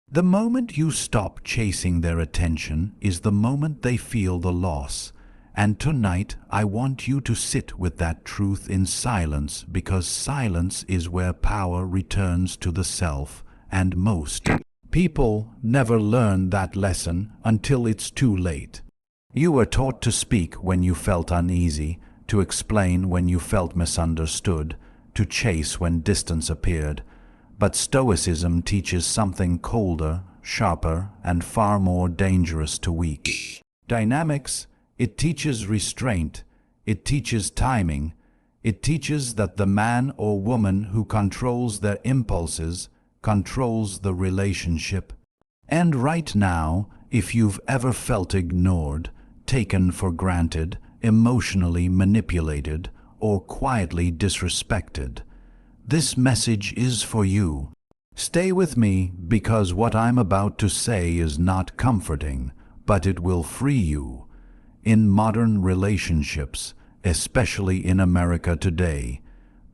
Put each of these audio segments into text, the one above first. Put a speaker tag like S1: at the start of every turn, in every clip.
S1: The moment you stop chasing their attention is the moment they feel the loss. And tonight I want you to sit with that truth in silence, because silence is where power returns to the self, and most people never learn that lesson until it's too late. You were taught to speak when you felt uneasy, to explain when you felt misunderstood, to chase when distance appeared. But Stoicism teaches something colder, sharper, and far more dangerous to weak dynamics. It teaches restraint. It teaches timing. It teaches that the man or woman who controls their impulses controls the relationship. And right now, if you've ever felt ignored, taken for granted, emotionally manipulated, or quietly disrespected, this message is for you. Stay with me, because what I'm about to say is not comforting, but it will free you. In modern relationships, especially in America today,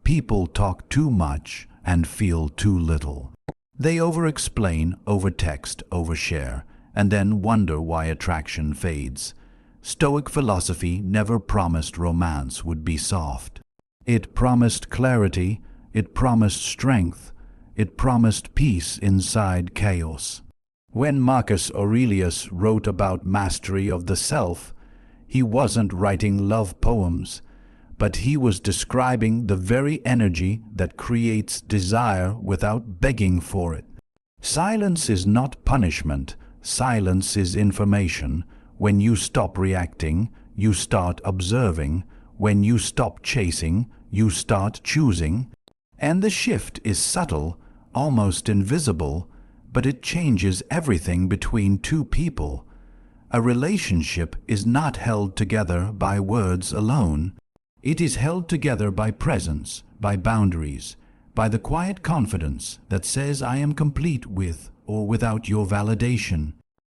S1: people talk too much and feel too little. They over-explain, over-text, overshare, and then wonder why attraction fades. Stoic philosophy never promised romance would be soft. It promised clarity. It promised strength. It promised peace inside chaos. When Marcus Aurelius wrote about mastery of the self, he wasn't writing love poems, but he was describing the very energy that creates desire without begging for it. Silence is not punishment. Silence is information. When you stop reacting, you start observing. When you stop chasing, you start choosing. And the shift is subtle, almost invisible, but it changes everything between two people. A relationship is not held together by words alone. It is held together by presence, by boundaries, by the quiet confidence that says I am complete with or without your validation.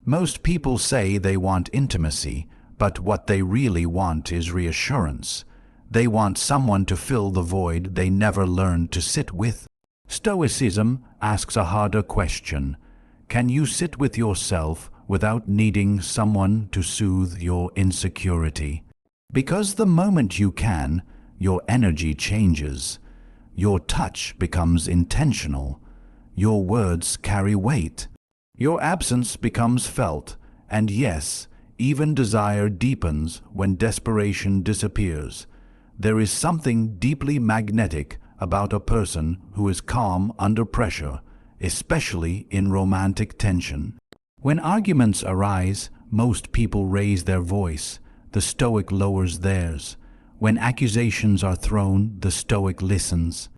S1: Most people say they want intimacy, but what they really want is reassurance. They want someone to fill the void they never learned to sit with. Stoicism asks a harder question. Can you sit with yourself without needing someone to soothe your insecurity? Because the moment you can, your energy changes. Your touch becomes intentional. Your words carry weight. Your absence becomes felt. And yes, even desire deepens when desperation disappears. There is something deeply magnetic about a person who is calm under pressure, especially in romantic tension. When arguments arise, most people raise their voice. The Stoic lowers theirs. When accusations are thrown, the Stoic listens.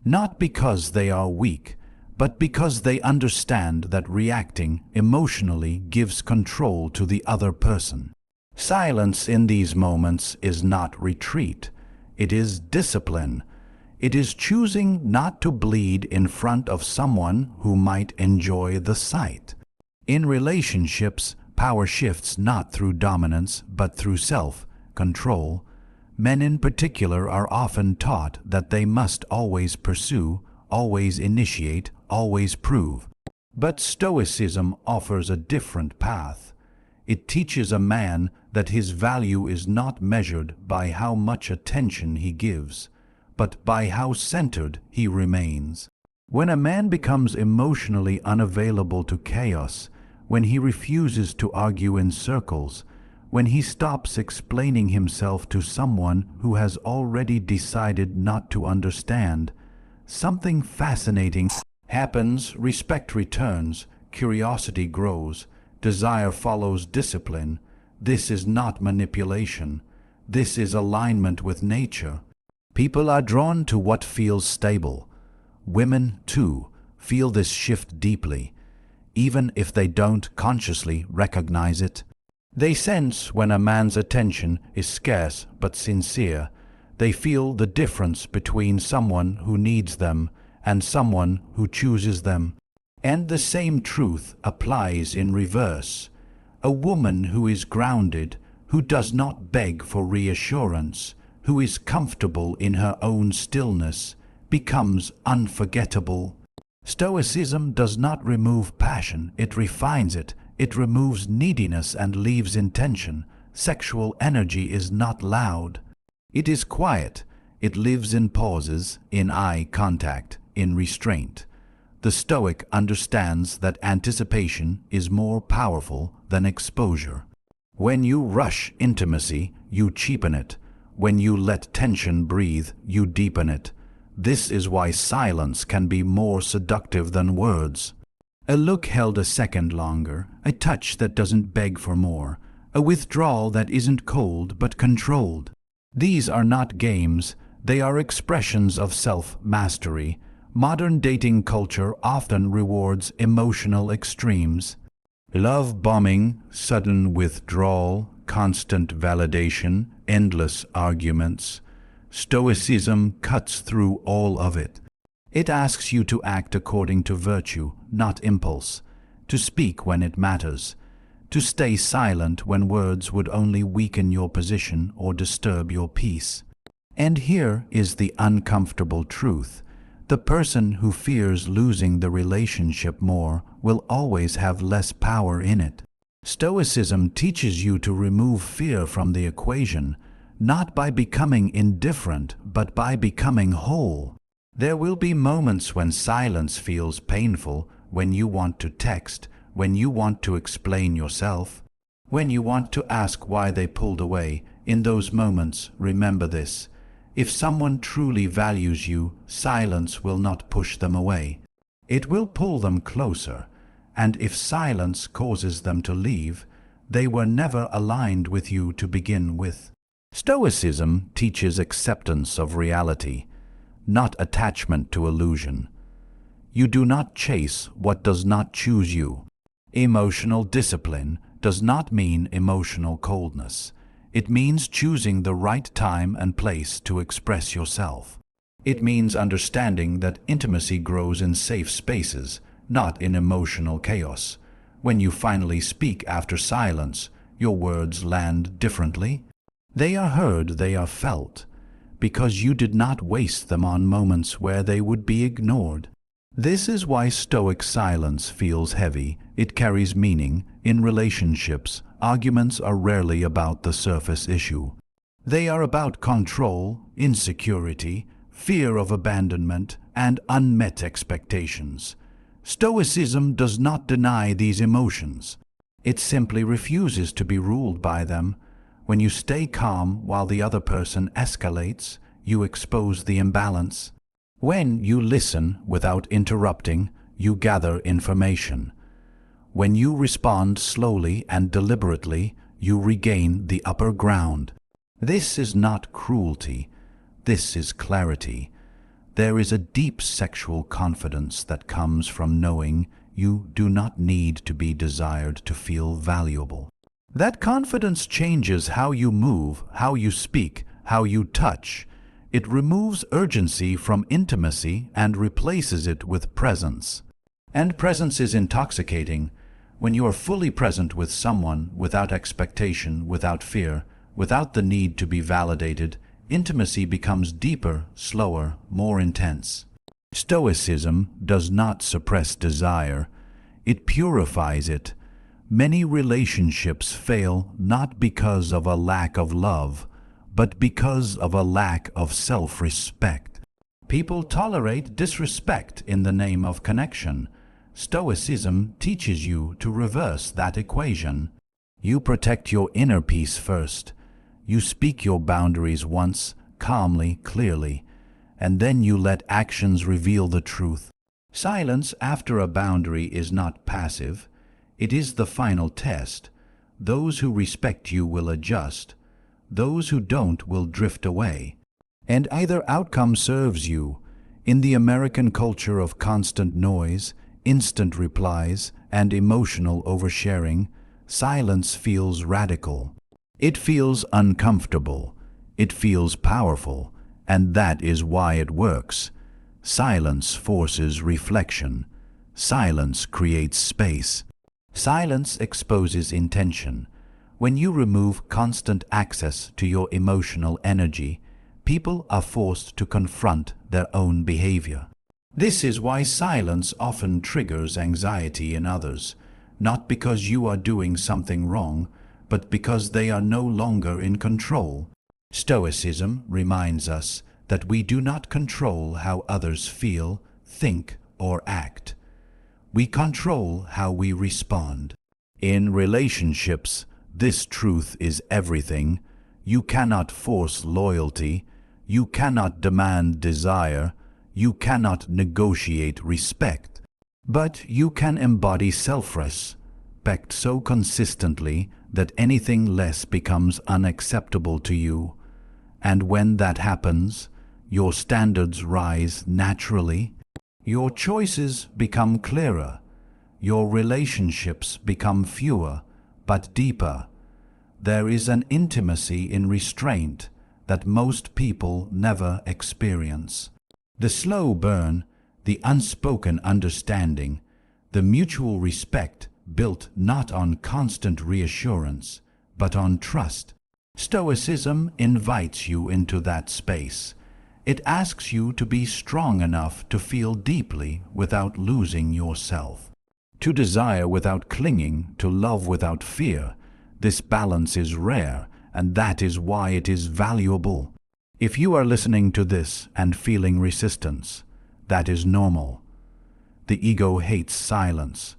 S1: Not because they are weak, but because they understand that reacting emotionally gives control to the other person. Silence in these moments is not retreat. It is discipline. It is choosing not to bleed in front of someone who might enjoy the sight. In relationships, power shifts not through dominance, but through self-control. Men in particular are often taught that they must always pursue, always initiate, always prove. But Stoicism offers a different path. It teaches a man that his value is not measured by how much attention he gives, but by how centered he remains. When a man becomes emotionally unavailable to chaos, when he refuses to argue in circles, when he stops explaining himself to someone who has already decided not to understand, something fascinating happens. Respect returns, curiosity grows, desire follows discipline. This is not manipulation. This is alignment with nature. People are drawn to what feels stable. Women, too, feel this shift deeply, even if they don't consciously recognize it. They sense when a man's attention is scarce but sincere. They feel the difference between someone who needs them and someone who chooses them. And the same truth applies in reverse. A woman who is grounded, who does not beg for reassurance, who is comfortable in her own stillness, becomes unforgettable. Stoicism does not remove passion, it refines it. It removes neediness and leaves intention. Sexual energy is not loud. It is quiet. It lives in pauses, in eye contact, in restraint. The Stoic understands that anticipation is more powerful than exposure. When you rush intimacy, you cheapen it. When you let tension breathe, you deepen it. This is why silence can be more seductive than words. A look held a second longer, a touch that doesn't beg for more, a withdrawal that isn't cold but controlled. These are not games, they are expressions of self-mastery. Modern dating culture often rewards emotional extremes. Love bombing, sudden withdrawal, constant validation, endless arguments. Stoicism cuts through all of it. It asks you to act according to virtue, not impulse, to speak when it matters, to stay silent when words would only weaken your position or disturb your peace. And here is the uncomfortable truth. The person who fears losing the relationship more will always have less power in it. Stoicism teaches you to remove fear from the equation, not by becoming indifferent, but by becoming whole. There will be moments when silence feels painful, when you want to text, when you want to explain yourself, when you want to ask why they pulled away. In those moments, remember this. If someone truly values you, silence will not push them away. It will pull them closer. And if silence causes them to leave, they were never aligned with you to begin with. Stoicism teaches acceptance of reality, not attachment to illusion. You do not chase what does not choose you. Emotional discipline does not mean emotional coldness. It means choosing the right time and place to express yourself. It means understanding that intimacy grows in safe spaces, not in emotional chaos. When you finally speak after silence, your words land differently. They are heard, they are felt, because you did not waste them on moments where they would be ignored. This is why Stoic silence feels heavy. It carries meaning. In relationships, arguments are rarely about the surface issue. They are about control, insecurity, fear of abandonment, and unmet expectations. Stoicism does not deny these emotions. It simply refuses to be ruled by them. When you stay calm while the other person escalates, you expose the imbalance. When you listen without interrupting, you gather information. When you respond slowly and deliberately, you regain the upper ground. This is not cruelty. This is clarity. There is a deep sexual confidence that comes from knowing you do not need to be desired to feel valuable. That confidence changes how you move, how you speak, how you touch. It removes urgency from intimacy and replaces it with presence. And presence is intoxicating. When you are fully present with someone, without expectation, without fear, without the need to be validated, intimacy becomes deeper, slower, more intense. Stoicism does not suppress desire. It purifies it. Many relationships fail not because of a lack of love, but because of a lack of self-respect. People tolerate disrespect in the name of connection. Stoicism teaches you to reverse that equation. You protect your inner peace first. You speak your boundaries once, calmly, clearly, and then you let actions reveal the truth. Silence after a boundary is not passive. It is the final test. Those who respect you will adjust. Those who don't will drift away. And either outcome serves you. In the American culture of constant noise, instant replies, and emotional oversharing, silence feels radical. It feels uncomfortable. It feels powerful. And that is why it works. Silence forces reflection. Silence creates space. Silence exposes intention. When you remove constant access to your emotional energy, people are forced to confront their own behavior. This is why silence often triggers anxiety in others, not because you are doing something wrong, but because they are no longer in control. Stoicism reminds us that we do not control how others feel, think, or act. We control how we respond. In relationships, this truth is everything. You cannot force loyalty. You cannot demand desire. You cannot negotiate respect. But you can embody self-respect so consistently that anything less becomes unacceptable to you. And when that happens, your standards rise naturally. Your choices become clearer. Your relationships become fewer, but deeper. There is an intimacy in restraint that most people never experience. The slow burn, the unspoken understanding, the mutual respect built not on constant reassurance, but on trust. Stoicism invites you into that space. It asks you to be strong enough to feel deeply without losing yourself, to desire without clinging, to love without fear. This balance is rare, and that is why it is valuable. If you are listening to this and feeling resistance, that is normal. The ego hates silence.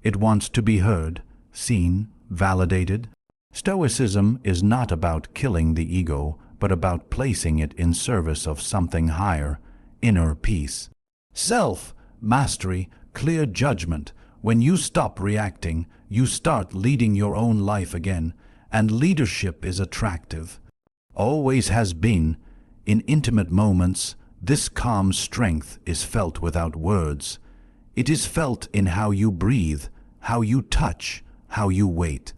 S1: It wants to be heard, seen, validated. Stoicism is not about killing the ego, but about placing it in service of something higher, inner peace. Self-mastery, clear judgment. When you stop reacting, you start leading your own life again, and leadership is attractive. Always has been. In intimate moments, this calm strength is felt without words. It is felt in how you breathe, how you touch, how you wait.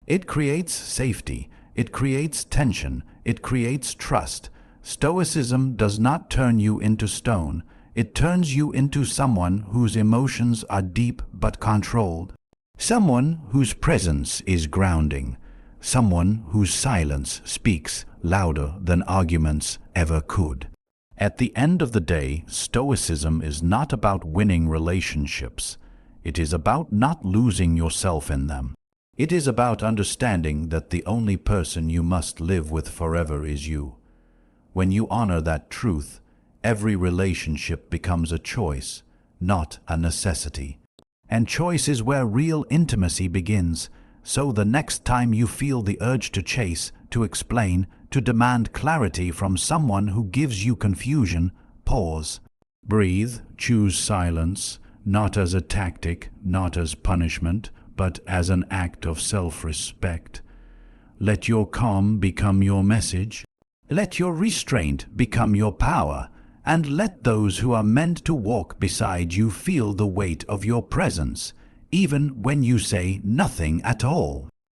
S1: It creates safety, it creates tension, it creates trust. Stoicism does not turn you into stone. It turns you into someone whose emotions are deep but controlled. Someone whose presence is grounding. Someone whose silence speaks louder than arguments ever could. At the end of the day, Stoicism is not about winning relationships. It is about not losing yourself in them. It is about understanding that the only person you must live with forever is you. When you honor that truth, every relationship becomes a choice, not a necessity. And choice is where real intimacy begins. So the next time you feel the urge to chase, to explain, to demand clarity from someone who gives you confusion, pause. Breathe, choose silence, not as a tactic, not as punishment, but as an act of self-respect. Let your calm become your message. Let your restraint become your power. And let those who are meant to walk beside you feel the weight of your presence, even when you say nothing at all.